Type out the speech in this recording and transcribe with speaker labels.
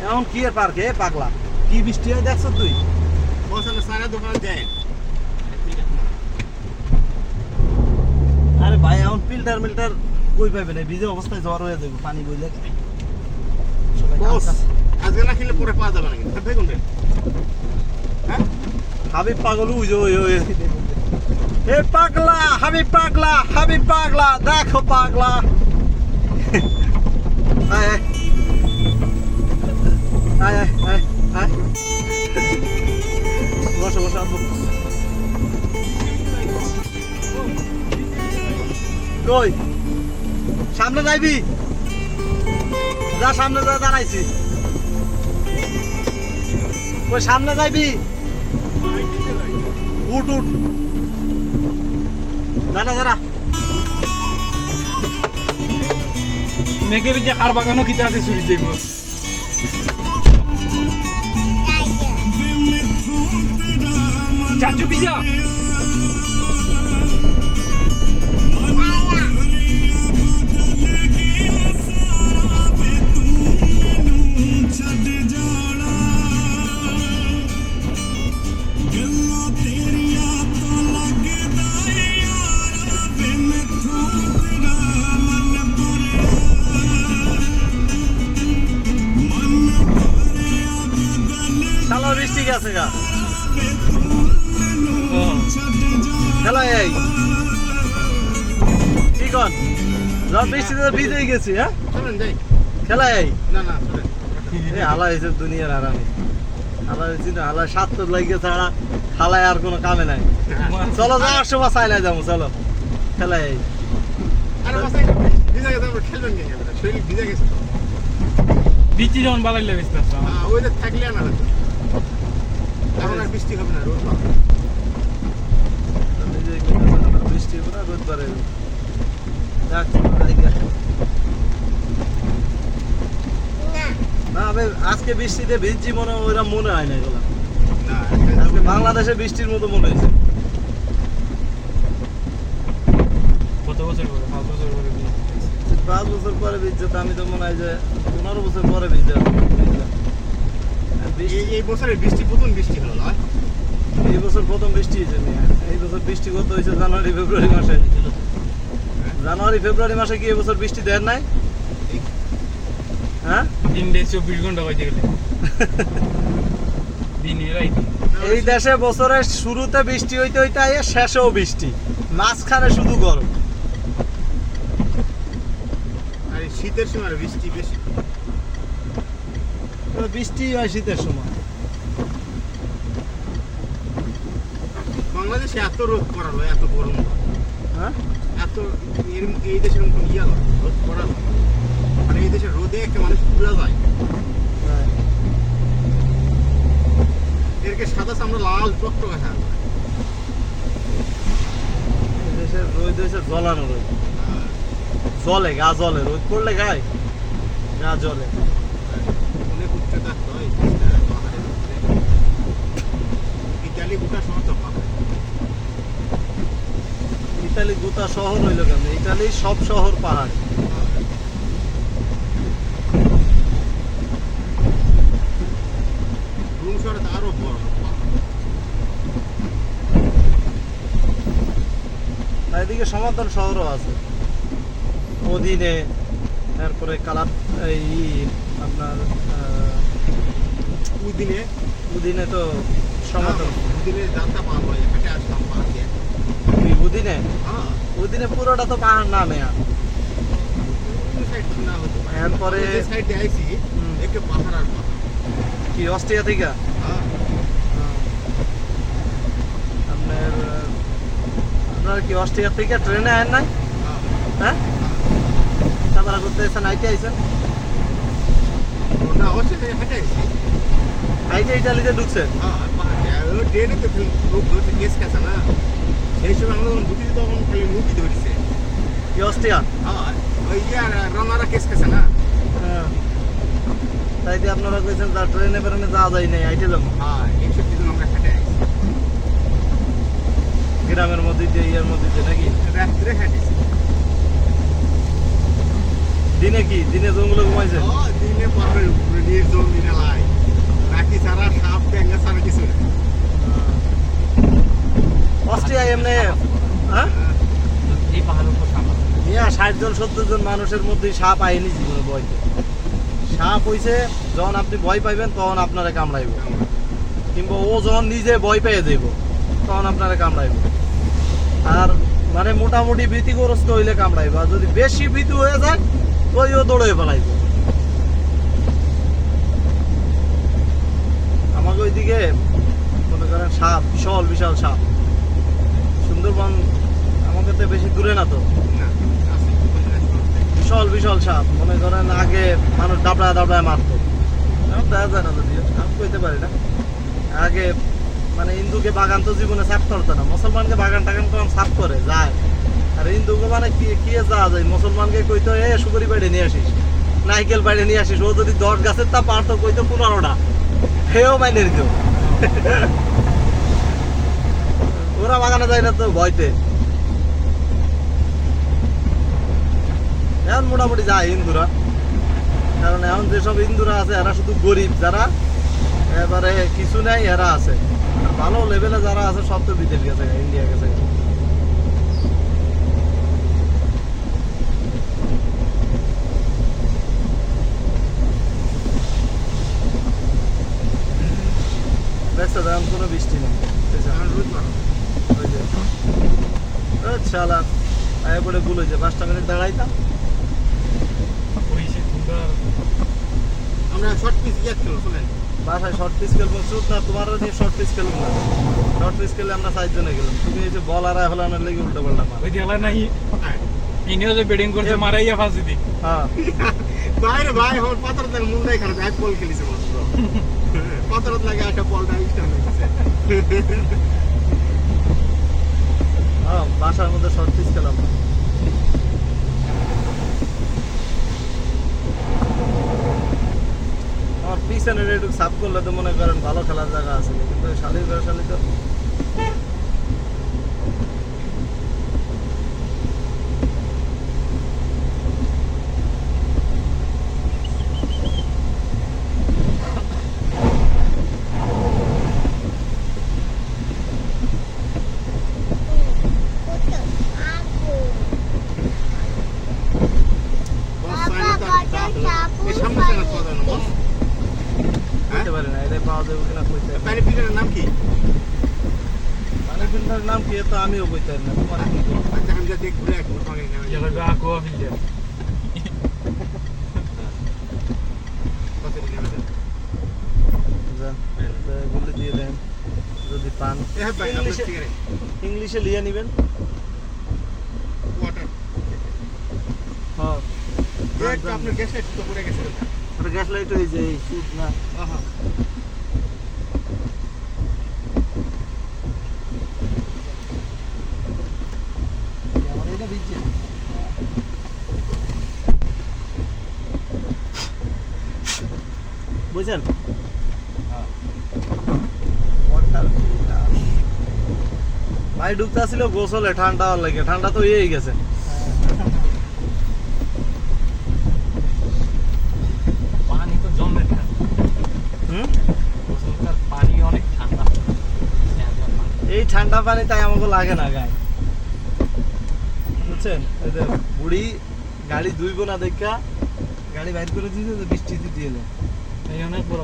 Speaker 1: এখন কি এর পার্কে পাগলা কি বৃষ্টি হয় দেখছ তুই
Speaker 2: বসানো সারা দোকান দেয়
Speaker 1: আরে ভাই এখন ফিল্টার মিল্টার কই পাইবে না ভিজে অবস্থায় জ্বর হয়ে যাবে পানি বইলে
Speaker 2: বস আজকে না খেলে পরে পাওয়া যাবে না কিন্তু দেখুন রে হ্যাঁ
Speaker 1: হাবিব পাগল ওই এ পাগলা হাবিব পাগলা দেখো পাগলা আয় আয় আয় আয় আয় বসো বসো আব্বু কই সামনে যাইবি যা সামনে যা দাঁড়াইছি কই সামনে যাইবি উঠ উঠ দাঁড়া দাঁড়া
Speaker 3: মেঘে যে আর বাগানো কিতে আছে চুরি যাইব চাচু পিজা
Speaker 1: শালা বৃষ্টি গেছে গা খেলা এই কি কন সব বৃষ্টিতে ভিজে গেছি হ্যাঁ
Speaker 2: চলেন যাই
Speaker 1: খেলা এই
Speaker 2: না না চলেন
Speaker 1: হালা হয়েছে দুনিয়ার আরামে হালা হয়েছি না হালা স্বার্থ লাগিয়ে ছাড়া হালায় আর কোনো কামে নাই চলো যাওয়ার সময় চাইলে যাবো চলো খেলা এই
Speaker 2: আরে বাসাই ভিজা গেছে আমরা খেলবেন কেন শরীর ভিজা গেছে তো
Speaker 3: বিচি যখন বালাইলে বেশি
Speaker 2: ওইটা থাকলে না হতো এখন আর বৃষ্টি হবে না রোদ পাবে
Speaker 1: বৃষ্টি হবে না রোদ পারে না আমি আজকে বৃষ্টিতে ভিজছি মনে ওইরা মনে হয় না এগুলা
Speaker 2: না
Speaker 1: আজকে বাংলাদেশে বৃষ্টির মতো মনে হয়েছে
Speaker 3: কত বছর পরে 5 বছর পরে
Speaker 1: 5 বছর পরে ভিজছে তো আমি তো মনে হয় যে 15 বছর পরে ভিজছে
Speaker 2: এই বছরের বৃষ্টি প্রথম বৃষ্টি হলো না
Speaker 1: এই বছর প্রথম বৃষ্টি হয়েছে এই বছর বৃষ্টি কত হয়েছে জানুয়ারি ফেব্রুয়ারি মাসে জানুয়ারি ফেব্রুয়ারি মাসে কি এবছর বৃষ্টি দেন নাই হ্যাঁ
Speaker 3: 3 ডে 24 ঘন্টা হইতে গেলে দিনে রাইতে
Speaker 1: এই দেশে বছরের শুরুতে বৃষ্টি হইতে হইতে আইয়ে শেষেও বৃষ্টি মাঝখানে শুধু গরম
Speaker 2: আর এই শীতের সময় আর বৃষ্টি বেশি
Speaker 1: বৃষ্টি হয় শীতের সময়
Speaker 2: বাংলাদেশে এত রোদ পড়ালো এত গরম
Speaker 1: হ্যাঁ
Speaker 2: এত এই দেশের মতন ইয়া নয়, রোদ পড়ালো মানে এই দেশের রোদে একটা মানুষ পুরা যায় এরকে সাদা চামড়া লাল টকটকে থাকে
Speaker 1: এই দেশের রোদ হয়েছে জ্বলানো রোদ জলে গা জলে রোদ পড়লে গায়ে গা জলে
Speaker 2: অনেক উচ্চতা হয় পাহাড়ের উপরে ইতালি গোটা শহর তো পাহাড়
Speaker 1: ইতালি গোটা শহর হইল কেন ইতালি সব শহর পাহাড়
Speaker 2: রুম শহরে তো আরো বড়
Speaker 1: এদিকে সমান্তর শহরও আছে অধীনে তারপরে কালাপ এই আপনার
Speaker 2: উদিনে
Speaker 1: উদিনে তো সমান্তর
Speaker 2: উদিনে যাত্রা পার হয় হেঁটে আসলাম পাহাড় দিয়ে
Speaker 1: উদিনে
Speaker 2: হ্যাঁ
Speaker 1: উদিনে পুরোটা তো পাহাড় না মেয়া
Speaker 2: ওই সাইড না হতে পারে
Speaker 1: এরপরে
Speaker 2: যে সাইড দিয়ে আইছি একটু পাহাড় আর পাহাড়
Speaker 1: কি অস্ট্রিয়া থেকে
Speaker 2: হ্যাঁ
Speaker 1: আপনার আপনার কি অস্ট্রিয়া থেকে ট্রেনে আয়েন নাই
Speaker 2: হ্যাঁ
Speaker 1: হ্যাঁ তারপরে করতে এসেছেন আইতে আইসেন
Speaker 2: না অবশ্যই হেঁটে আইছি
Speaker 1: আইতে ইটালিতে ঢুকছেন
Speaker 2: হ্যাঁ পাহাড় দিয়ে ট্রেনে তো লোক ধরছে কেস কাছে না সেই সময় আমরা যখন ঢুকি তখন খালি মুখি ধরেছে
Speaker 1: কি অস্ট্রিয়া
Speaker 2: হ্যাঁ ওই ইয়ার রানারা কেস কাছে না
Speaker 1: হ্যাঁ তাই দিয়ে আপনারা কইছেন যা ট্রেনে বেরোনে যাওয়া যায় নাই আইতে যাবো
Speaker 2: হ্যাঁ 61 জন আমরা হেঁটে আইছি
Speaker 1: গ্রামের মধ্যে দিয়ে ইয়ার মধ্যে দিয়ে নাকি
Speaker 2: রাত্রে হেঁটেছি
Speaker 1: দিনে কি দিনে জঙ্গলে ঘুমাইছে
Speaker 2: ও দিনে পরে নির্জন দিনে লাই বাকি সারা সাপ ব্যাঙ্গা সারা কিছু না
Speaker 1: অস্ট্রিয়া এমনি হ্যাঁ
Speaker 3: এই পাহাড়ের উপর সাপ আছে।
Speaker 1: ইয়া 60 জন 70 জন মানুষের মধ্যেই সাপ আইনি জীবনে ভয়তে সাপ হইছে যখন আপনি ভয় পাইবেন তখন আপনারে কামড়াইব কিংবা ও যখন নিজে ভয় পেয়ে যাইব তখন আপনারে কামড়াইব আর মানে মোটামুটি ভীতিগ্রস্ত হইলে কামড়াইব আর যদি বেশি ভীতু হয়ে যায় ওইও দৌড়ে ফেলাইব আমাকে ওইদিকে মনে করেন সাপ বিশাল বিশাল সাপ সুন্দরবন আমাকে তো বেশি দূরে না তো
Speaker 2: না আছে
Speaker 1: বিশাল বিশাল সাপ মনে করেন আগে মানুষ দাবড়ায় দাবড়ায় মারতো এখন দেখা যায় না যদিও আমি কইতে পারি না আগে মানে হিন্দুকে বাগান তো জীবনে সাফ করতো না মুসলমানকে বাগান টাগান কম সাফ করে যায় আর হিন্দুকে মানে কি কি যাওয়া যায় মুসলমানকে কইতো এ সুপারি বাইরে নিয়ে আসিস নাইকেল বাইরে নিয়ে আসিস ও যদি 10 গাছের তা পারতো কইতো 15টা হেও মাইনে দিত ওরা বাগানে যায় না তো ভয়তে এখন মোটামুটি যায় হিন্দুরা কারণ এখন যেসব হিন্দুরা আছে এরা শুধু গরিব যারা এবারে কিছু নাই এরা আছে আর ভালো লেভেলে যারা আছে সব তো বিদেশ গেছে ইন্ডিয়া গেছে দেখছো এখন কোনো বৃষ্টি নেই
Speaker 2: এখন রোদ মারো
Speaker 1: ওই যে শালা আয় পড়ে ভুল হয়েছে 5টা মিনিট দাঁড়াইতাম
Speaker 3: ওই সে সুন্দর
Speaker 2: আমরা শর্ট পিস যাচ্ছিল চলেন
Speaker 1: বাসায় শর্ট পিস খেলবো চুপ না তোমারও নিয়ে শর্ট পিস খেলবো না শর্ট পিস খেলে আমরা 7 জনে গেলাম তুমি এই যে বল আর ফেলানোর লেগে উল্টো পাল্টা মার
Speaker 3: ওই দেলা নাই
Speaker 2: হ্যাঁ
Speaker 3: ইনিও যে ব্যাটিং করছে মারাইয়া ফাঁসি দি
Speaker 1: হ্যাঁ
Speaker 2: বাইরে ভাই হল পাথর দেন মুন্ডাই খারাপ এক বল খেলিছে মাত্র পাথরত লাগে একটা বলটা স্টার্ট হয়ে গেছে
Speaker 1: হ্যাঁ বাসার মধ্যে শর্ট পিস খেলাম আমার পিছনে একটু সাফ করলে তো মনে করেন ভালো খেলার জায়গা আছে কিন্তু শালির ঘর শালি তো
Speaker 2: বস সাইন এই সামনে সাইন পাওয়া যায় না বস
Speaker 1: বুঝতে পারি না এটাই পাওয়া যাবে কিনা কইতে পারি না।
Speaker 2: পানি পিনের নাম কি
Speaker 1: পানি ফিল্টার নাম কি তো আমিও কইতে পারি না তোমার কি বলবো?
Speaker 2: আচ্ছা আমি যা দেখ ঘুরে এক তোমাকে
Speaker 3: গেল গা কোয়া ফিল্টার
Speaker 2: কত দিন হবে
Speaker 1: যান, এগুলো দিয়ে দেন যদি পান
Speaker 2: এ ভাই আপনার
Speaker 1: ইংলিশে
Speaker 2: সিগারেট
Speaker 1: ইংলিশে লিয়ে নিবেন
Speaker 2: ওয়াটার
Speaker 1: হ্যাঁ
Speaker 2: একটা আপনার গ্যাস লাইট তো পড়ে গেছে
Speaker 1: আর গ্যাস লাইট হয়ে যায় শুট না
Speaker 2: আহা
Speaker 1: আমার এটা দিচ্ছে বুঝছেন ভাই ঢুকতে আসছিল গোসলে ঠান্ডা হওয়ার লাগে ঠান্ডা তো হয়েই গেছে
Speaker 3: পানি তো জমে ঠান্ডা
Speaker 1: হুম
Speaker 3: গোসলকার পানি অনেক ঠান্ডা
Speaker 1: এই ঠান্ডা পানি তাই আমাকে লাগে না গায়ে বুঝছেন এই যে বুড়ি গাড়ি ধুইব না দেখা গাড়ি বাইর করে দিয়েছে বৃষ্টি দিয়ে
Speaker 3: এই অনেক বড়